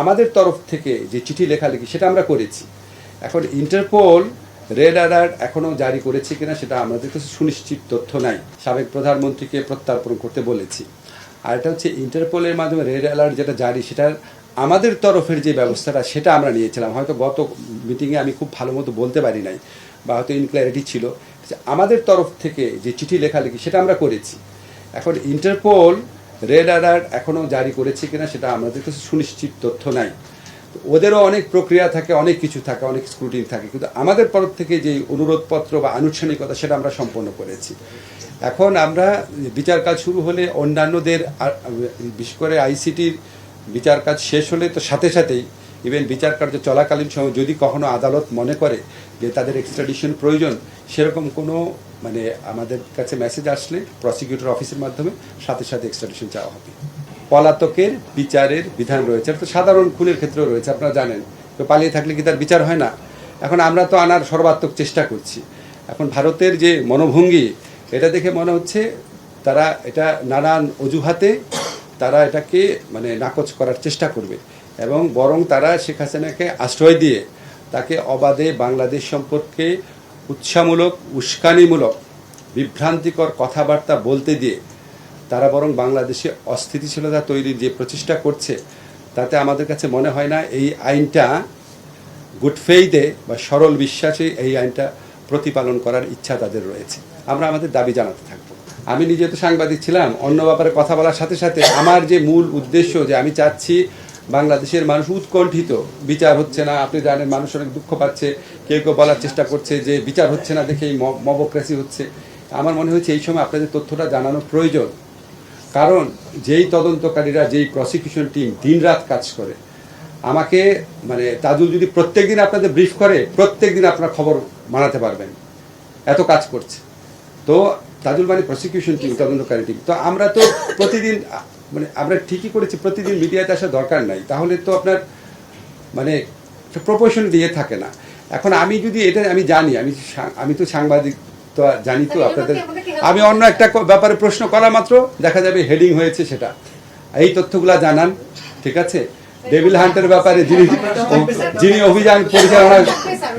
আমাদের তরফ থেকে যে চিঠি লেখালেখি সেটা আমরা করেছি। এখন ইন্টারপোল রেড অ্যালার্ট এখনও জারি করেছে কিনা সেটা আমাদের কাছে সুনিশ্চিত তথ্য নাই। সাবেক প্রধানমন্ত্রীকে প্রত্যার্পণ করতে বলেছি। আর এটা হচ্ছে ইন্টারপোলের মাধ্যমে রেড অ্যালার্ট যেটা জারি, সেটার আমাদের তরফের যে ব্যবস্থাটা সেটা আমরা নিয়েছিলাম। হয়তো গত মিটিংয়ে আমি খুব ভালো মতো বলতে পারি নাই বা হয়তো ইনক্ল্যারিটি ছিল। আমাদের তরফ থেকে যে চিঠি লেখালেখি সেটা আমরা করেছি। এখন ইন্টারপোল রেড অ্যালার্ট এখনও জারি করেছে কিনা সেটা আমাদের কাছে সুনিশ্চিত তথ্য নাই। ওদেরও অনেক প্রক্রিয়া থাকে, অনেক কিছু থাকে, অনেক স্ক্রুটিনি থাকে, কিন্তু আমাদের তরফ থেকে যে অনুরোধপত্র বা আনুষ্ঠানিকতা সেটা আমরা সম্পন্ন করেছি। এখন আমরা বিচার কাজ শুরু হলে অন্যান্যদের, বিশেষ করে আইসিটির বিচার কাজ শেষ হলে তো সাথে সাথেই ইভেন বিচার কার্য চলাকালীন সময় যদি কখনো আদালত মনে করে যে তাদের এক্সট্রাডিশন প্রয়োজন, সেরকম কোনো আমাদের কাছে মেসেজ আসলে প্রসিকিউটর অফিসের মাধ্যমে সাথে সাথে এক্সট্রাডিশন চাওয়া হবে। পলাতকের বিচারের বিধান রয়েছে, তো সাধারণ খুনের ক্ষেত্রেও রয়েছে, আপনারা জানেন। তো পালিয়ে থাকলে কি তার বিচার হয় না? এখন আমরা তো আনার সর্বাত্মক চেষ্টা করছি। এখন ভারতের যে মনোভঙ্গি, এটা দেখে মনে হচ্ছে তারা এটা নানান অজুহাতে তারা এটাকে নাকচ করার চেষ্টা করবে, এবং বরং তারা শেখ হাসিনাকে আশ্রয় দিয়ে তাকে অবাধে বাংলাদেশ সম্পর্কে উৎসাহমূলক, উস্কানিমূলক, বিভ্রান্তিকর কথাবার্তা বলতে দিয়ে তারা বরং বাংলাদেশে অস্থিতিশীলতা তৈরির যে প্রচেষ্টা করছে, তাতে আমাদের কাছে মনে হয় না এই আইনটা গুড ফেইথে বা সরল বিশ্বাসে এই আইনটা প্রতিপালন করার ইচ্ছা তাদের রয়েছে। আমরা আমাদের দাবি জানাতে থাকব। আমি নিজে তো সাংবাদিক ছিলাম, অন্য ব্যাপারে কথা বলার সাথে সাথে আমার যে মূল উদ্দেশ্য, যে আমি চাচ্ছি বাংলাদেশের মানুষ উৎকণ্ঠিত, বিচার হচ্ছে না, আপনি জানেন মানুষ অনেক দুঃখ পাচ্ছে, কেউ কেউ বলার চেষ্টা করছে যে বিচার হচ্ছে না দেখেই মবক্রেসি হচ্ছে। আমার মনে হচ্ছে এই সময় আপনাদের তথ্যটা জানানো প্রয়োজন, কারণ যেই তদন্তকারীরা, যেই প্রসিকিউশন টিম দিনরাত কাজ করে, আমাকে তাজুল যদি প্রত্যেক দিন আপনাদের ব্রিফ করে, প্রত্যেক দিন আপনারা খবর বানাতে পারবেন, এত কাজ করছে। তো তাজুল প্রসিকিউশন টিম, তদন্তকারী টিম। তো আমরা তো প্রতিদিন আমরা ঠিকই করেছি, প্রতিদিন মিডিয়াতে আসার দরকার নাই, তাহলে তো আপনার প্রপোর্শন দিয়ে থাকে না। এখন আমি যদি এটা আমি জানি, আমি তো সাংবাদিক, তো জানি তো আপনাদের, আমি অন্য একটা ব্যাপারে প্রশ্ন করা মাত্র দেখা যাবে হেডিং হয়েছে সেটা, এই তথ্যগুলা জানান, ঠিক আছে? ডেভিল হান্টের ব্যাপারে যিনি অভিযান পরিচালনা,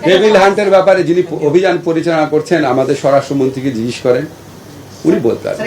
ডেভিল হান্টের ব্যাপারে যিনি অভিযান পরিচালনা করছেন, আমাদের স্বরাষ্ট্রমন্ত্রীকে জিজ্ঞেস করেন, উনি বলতে পারেন।